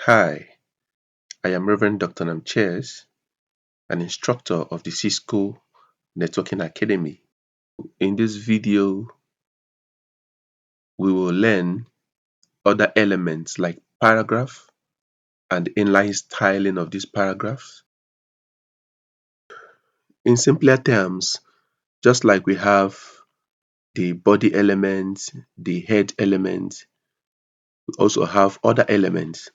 Hi, I am Reverend Dr. Namches, an instructor of the Cisco Networking Academy. In this video, we will learn other elements like paragraph and inline styling of these paragraphs. In simpler terms, just like we have the body element, the head element, we also have other elements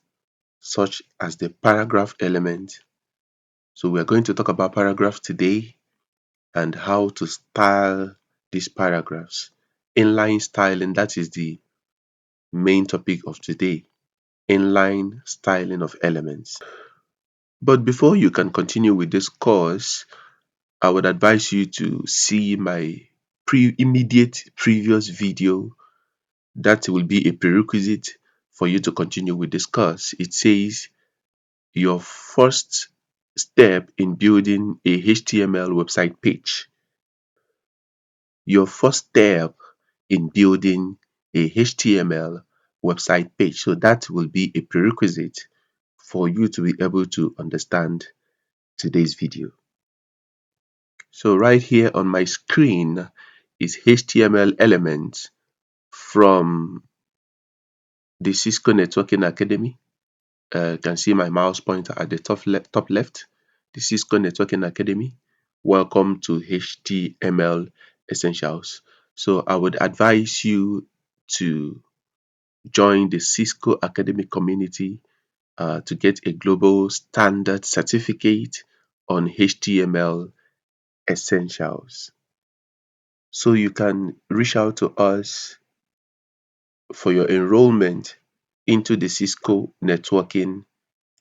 such as the paragraph element. So we are going to talk about paragraphs today and how to style these paragraphs. Inline styling, that is the main topic of today. Inline styling of elements. But before you can continue with this course, I would advise you to see my immediate previous video. That will be a prerequisite for you to continue with this course. It says your first step in building a HTML website page. Your first step in building a HTML website page. So that will be a prerequisite for you to be able to understand today's video. So right here on my screen is HTML elements from the Cisco Networking Academy. You can see my mouse pointer at the top left, the Cisco Networking Academy. Welcome to HTML Essentials. So I would advise you to join the Cisco academic community to get a global standard certificate on HTML essentials. So you can reach out to us for your enrollment into the Cisco Networking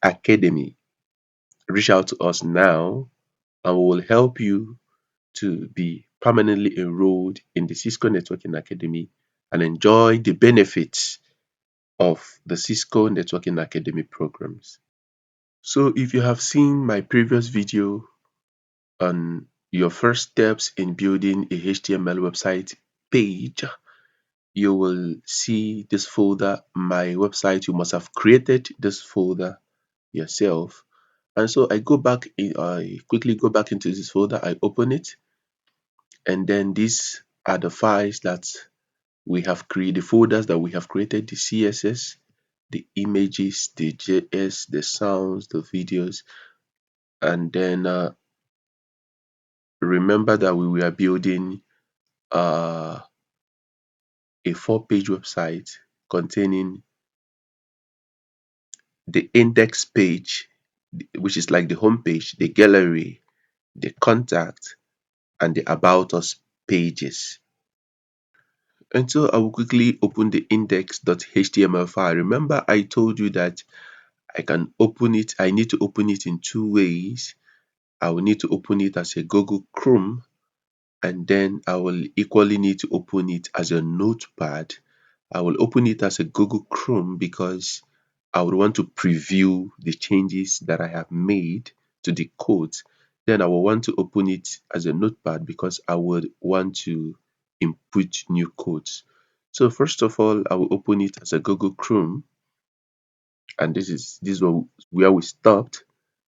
Academy. Reach out to us now and we will help you to be permanently enrolled in the Cisco Networking Academy and enjoy the benefits of the Cisco Networking Academy programs. So if you have seen my previous video on your first steps in building a HTML website page, you will see this folder, my website. You must have created this folder yourself. And so I quickly go back into this folder, I open it, and then these are the files that we have created, the folders that we have created, the CSS, the images, the JS, the sounds, the videos, and then remember that we were building a 4-page website containing the index page, which is like the home page, the gallery, the contact, and the about us pages. And so I will quickly open the index.html file. Remember, I told you that I need to open it in two ways. I will need to open it as a Google Chrome, and then I will equally need to open it as a notepad. I will open it as a Google Chrome because I would want to preview the changes that I have made to the codes. Then I will want to open it as a notepad because I would want to input new codes. So first of all, I will open it as a Google Chrome, and this is where we stopped.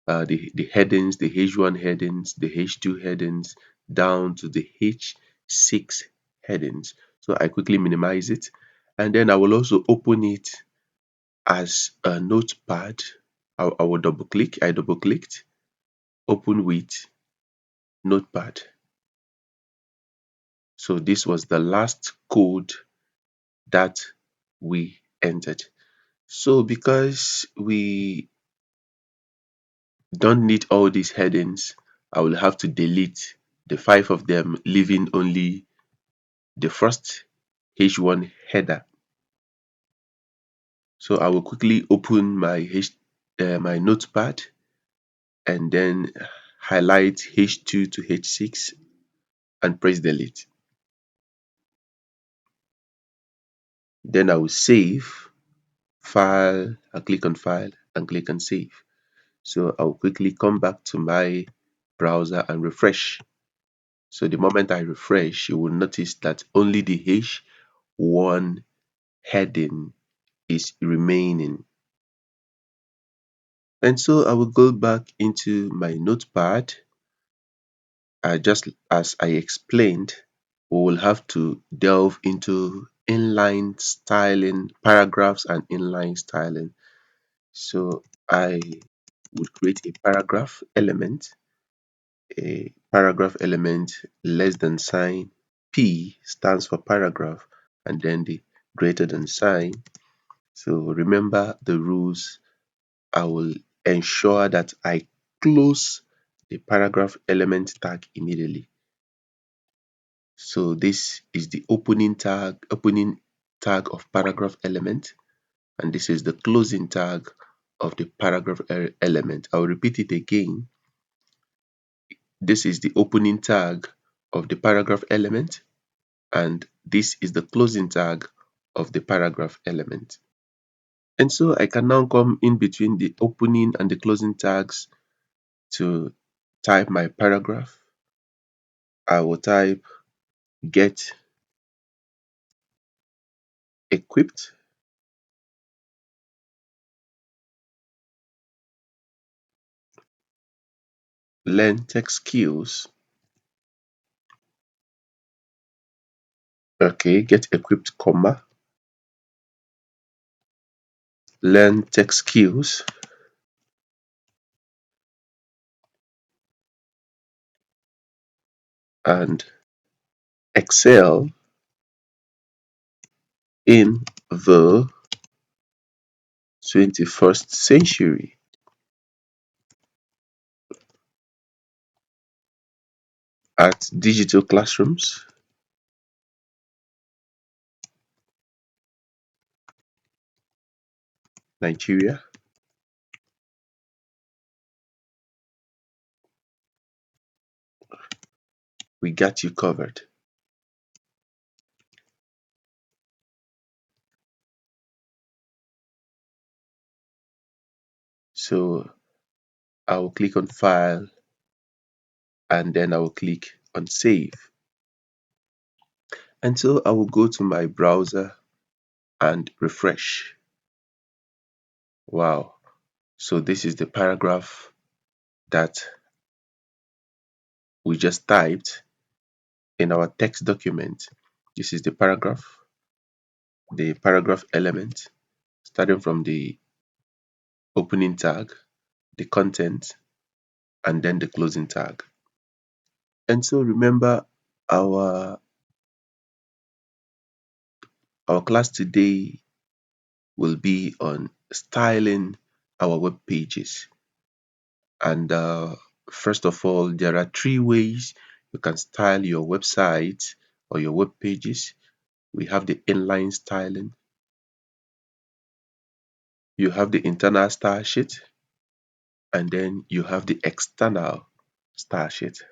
The headings, the H1 headings, the H2 headings, down to the H6 headings. So I quickly minimize it, and then I will also open it as a notepad. I will double click. I double clicked, open with notepad. So this was the last code that we entered. So because we don't need all these headings, I will have to delete the 5 of them, leaving only the first H1 header. So I will quickly open my notepad and then highlight H2 to H6 and press delete. Then I will save, file, I'll click on file and click on save. So I'll quickly come back to my browser and refresh. So the moment I refresh, you will notice that only the H1 heading is remaining. And so I will go back into my notepad. Just as I explained, we will have to delve into inline styling, paragraphs and inline styling. So I would create a paragraph element less than sign. P stands for paragraph, and then the greater than sign. So remember the rules. I will ensure that I close the paragraph element tag immediately. So this is the opening tag of paragraph element, and this is the closing tag of the paragraph element. I'll repeat it again. This is the opening tag of the paragraph element, and this is the closing tag of the paragraph element. And so I can now come in between the opening and the closing tags to type my paragraph. I will type get equipped, learn tech skills. Okay, get equipped, comma, learn tech skills, and excel in the 21st century at digital classrooms, Nigeria. We got you covered. So I will click on file, and then I will click on save. And so I will go to my browser and refresh. Wow. So this is the paragraph that we just typed in our text document. This is the paragraph element, starting from the opening tag, the content, and then the closing tag. And so remember, our our class today will be on styling our web pages. And first of all, there are three ways you can style your website or your web pages. We have the inline styling, you have the internal style sheet, and then you have the external style sheet.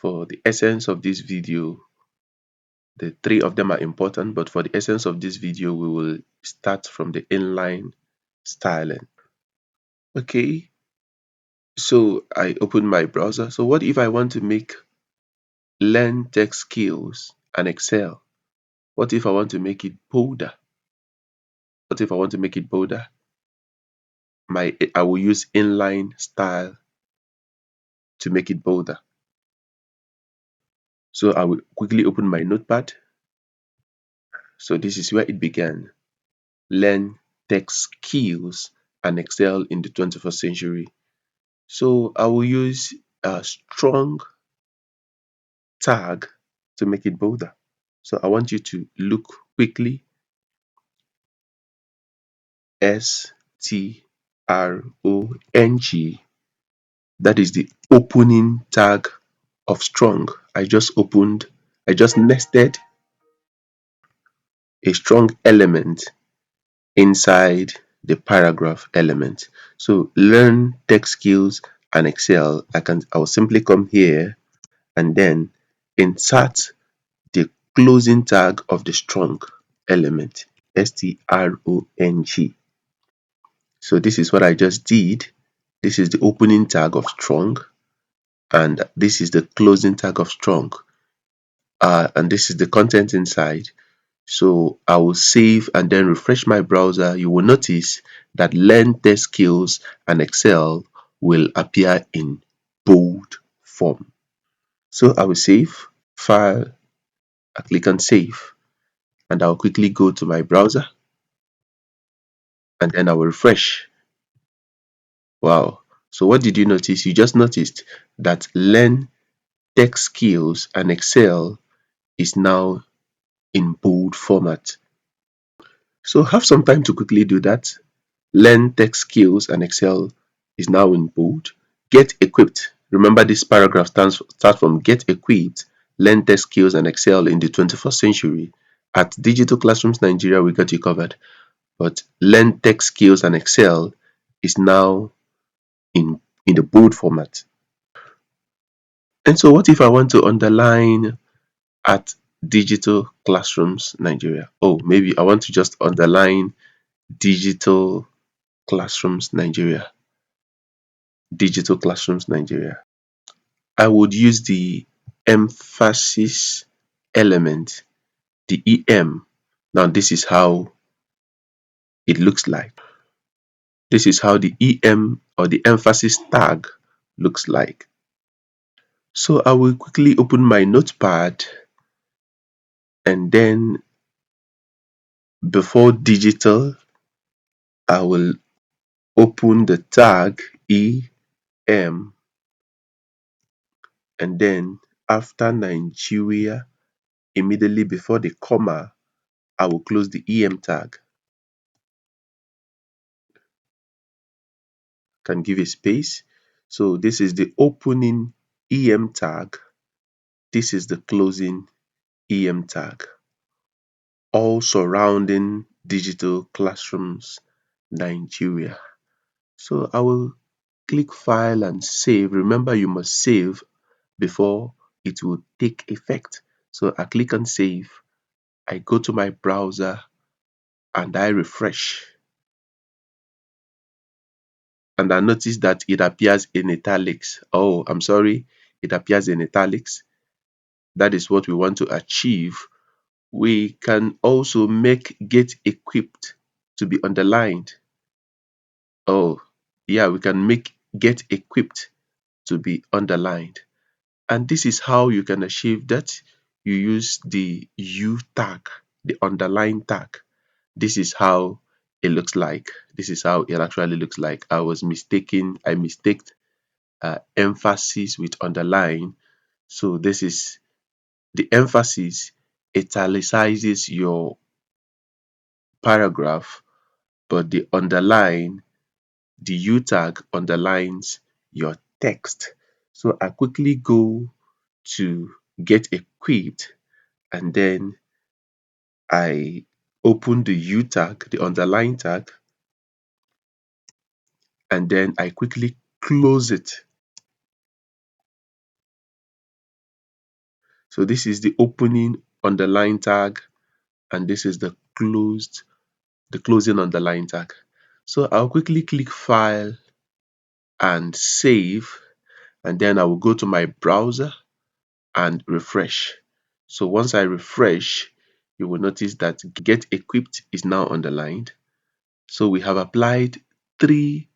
For the essence of this video, the three of them are important, but for the essence of this video, we will start from the inline styling. Okay, so I open my browser. So what if I want to make learn tech skills and Excel? What if I want to make it bolder? What if I want to make it bolder? I will use inline style to make it bolder. So I will quickly open my notepad. So this is where it began. Learn tech skills and excel in the 21st century. So I will use a strong tag to make it bolder. So I want you to look quickly. strong. That is the opening tag of strong. I just nested a strong element inside the paragraph element. So learn tech skills and excel. I will simply come here and then insert the closing tag of the strong element, strong. So this is what I just did. This is the opening tag of strong, and this is the closing tag of strong, and this is the content inside. So I will save and then refresh my browser. You will notice that Learn Test Skills and Excel will appear in bold form. So I will save, file, I click on save, and I'll quickly go to my browser and then I will refresh. Wow. So what did you notice? You just noticed that Learn Tech Skills and Excel is now in bold format. So have some time to quickly do that. Learn Tech Skills and Excel is now in bold. Get equipped. Remember, this paragraph starts from get equipped, learn tech skills and excel in the 21st century. At Digital Classrooms Nigeria, we got you covered. But learn tech skills and excel is now in the bold format. And so what if I want to underline at Digital Classrooms Nigeria? Oh, maybe I want to just underline Digital Classrooms Nigeria. Digital Classrooms Nigeria. I would use the emphasis element, the EM. Now this is how it looks like. This is how the EM or the emphasis tag looks like. So I will quickly open my notepad and then before digital, I will open the tag EM and then after Nigeria, immediately before the comma, I will close the EM tag. Can give a space. So this is the opening EM tag. This is the closing EM tag. All surrounding Digital Classrooms Nigeria. So I will click File and Save. Remember, you must save before it will take effect. So I click on Save. I go to my browser and I refresh. And I notice that it appears in italics. Oh, I'm sorry, it appears in italics. That is what we want to achieve. We can also make get equipped to be underlined. Oh, yeah, we can make get equipped to be underlined. And this is how you can achieve that. You use the U tag, the underline tag. This is how it looks like. This is how it actually looks like. I mistaked emphasis with underline. So this is the emphasis italicizes your paragraph, but the U tag underlines your text. So I quickly go to get equipped and then I open the U tag, the underline tag, and then I quickly close it. So this is the opening underline tag and this is the closing underline tag. So I'll quickly click File and Save, and then I will go to my browser and refresh. So once I refresh, you will notice that get equipped is now underlined. So we have applied three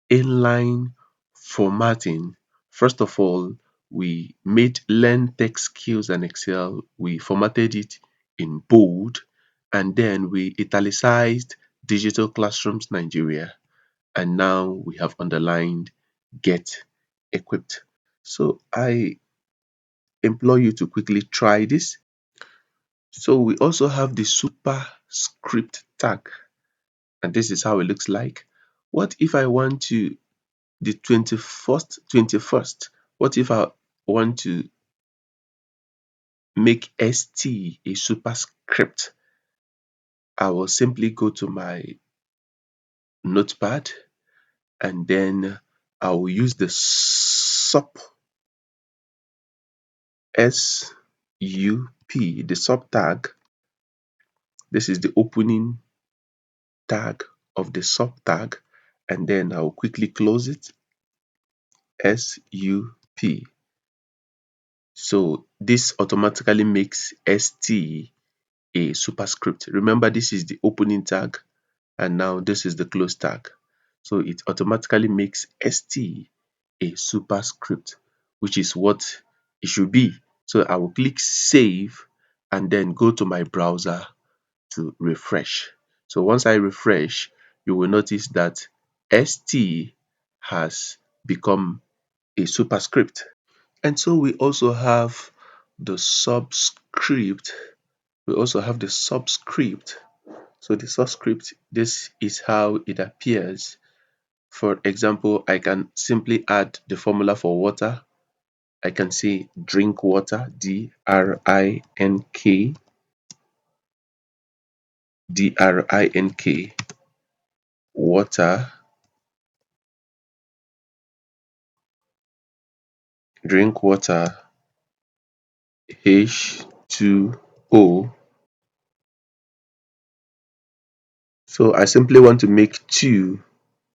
inline formatting. First of all, we made learn tech skills and Excel. We formatted it in bold and then we italicized Digital Classrooms Nigeria. And now we have underlined get equipped. So I implore you to quickly try this. So we also have the superscript tag, and this is how it looks like. What if I want to the 21st? What if I want to make ST a superscript? I will simply go to my notepad and then I will use the the sub tag. This is the opening tag of the sub tag, and then I'll quickly close it. SUP. So this automatically makes ST a superscript. Remember, this is the opening tag and now this is the close tag. So it automatically makes st a superscript, which is what it should be. So I will click save and then go to my browser to refresh. So once I refresh, you will notice that st has become a superscript. And so we also have the subscript. We also have the subscript. So the subscript, this is how it appears. For example, I can simply add the formula for water. I can say drink water, drink water, drink water, H2O. So I simply want to make 2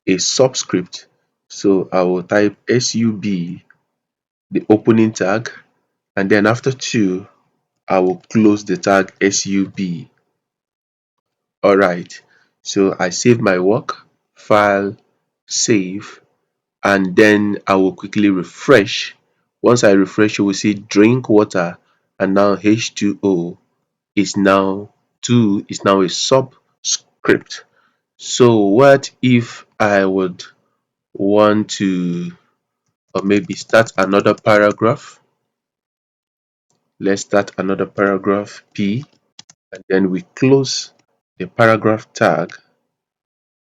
a subscript. So I will type sub, the opening tag, and then after 2, I will close the tag sub. Alright, so I save my work, file, save, and then I will quickly refresh. Once I refresh, you will see drink water, and now H2O is now 2 is now a subscript. So what if I would want to, or maybe start another paragraph? Let's start another paragraph P, and then we close the paragraph tag.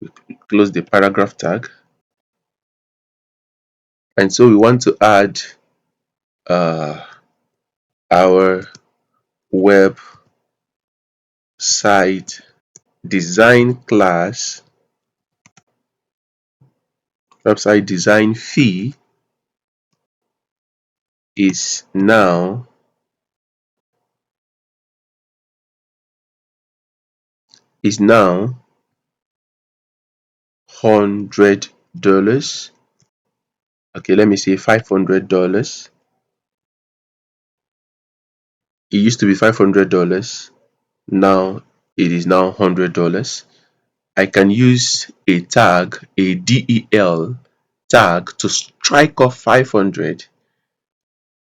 We close the paragraph tag, and so we want to add uh, our website design class, website design fee is now is now $100. Okay, let me say $500. It used to be $500. Now it is now $100. I can use a tag, a del tag, to strike off 500,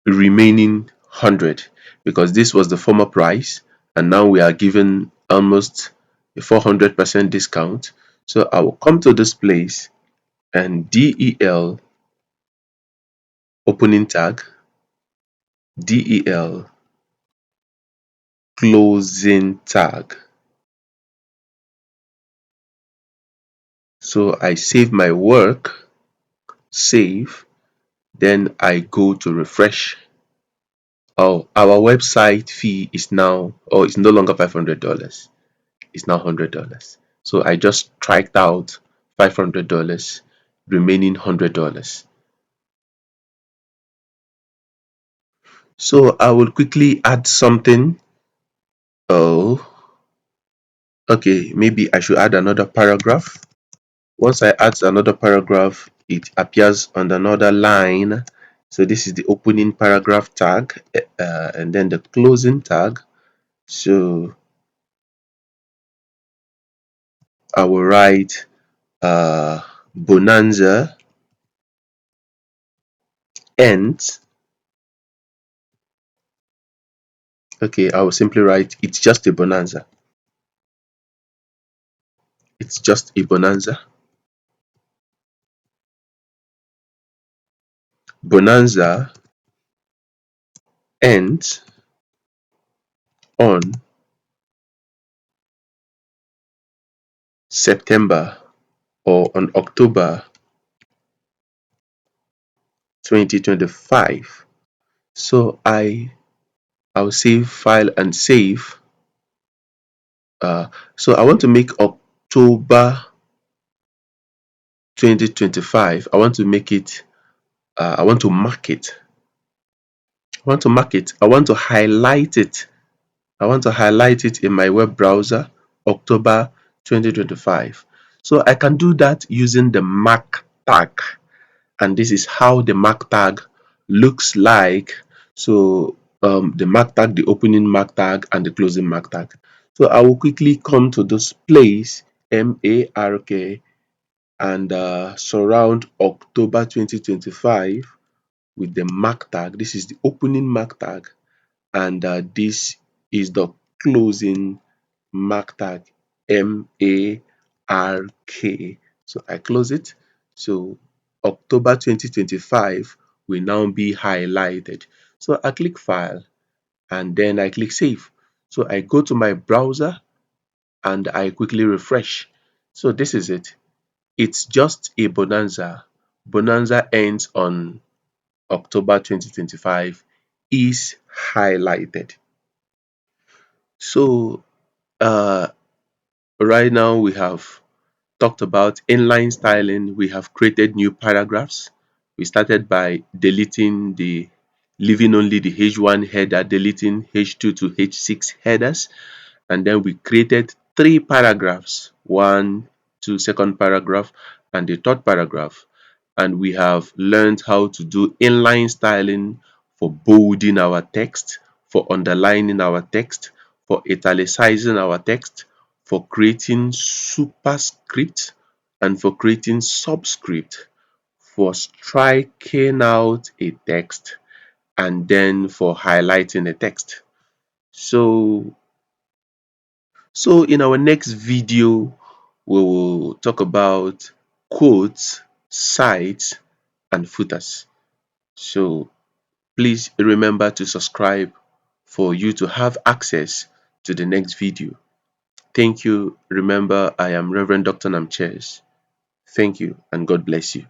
remaining 100, because this was the former price and now we are given almost a 400% discount. So I will come to this place and del opening tag, del closing tag. So I save my work, save, then I go to refresh. Oh, our website fee is now, or it's no longer $500. It's now $100. So I just striked out $500, remaining $100. So I will quickly add something. Oh, okay, maybe I should add another paragraph. Once I add another paragraph, it appears on another line. So this is the opening paragraph tag, and then the closing tag. So I will write bonanza ends. Okay, I will simply write it's just a bonanza. It's just a bonanza. Bonanza ends on September or on October 2025. So I'll save file and save. So I want to make October 2025. I want to make it. I want to mark it. I want to mark it. I want to highlight it. I want to highlight it in my web browser, October 2025. So I can do that using the mark tag. And this is how the mark tag looks like. So the mark tag, the opening mark tag, and the closing mark tag. So I will quickly come to this place, mark, and surround October 2025 with the mark tag. This is the opening mark tag, and this is the closing mark tag, mark. So I close it. So October 2025 will now be highlighted. So I click file and then I click save. So I go to my browser and I quickly refresh. So this is it. It's just a bonanza. Bonanza ends on October 2025 is highlighted. So uh, right now we have talked about inline styling. We have created new paragraphs. We started by deleting leaving only the H1 header, deleting H2 to H6 headers, and then we created three paragraphs, one, two, second paragraph, and the third paragraph. And we have learned how to do inline styling for bolding our text, for underlining our text, for italicizing our text, for creating superscript, and for creating subscript, for striking out a text, and then for highlighting a text. So in our next video, we will talk about quotes, sites, and footers. So please remember to subscribe for you to have access to the next video. Thank you. Remember, I am Reverend Dr. Namches. Thank you and God bless you.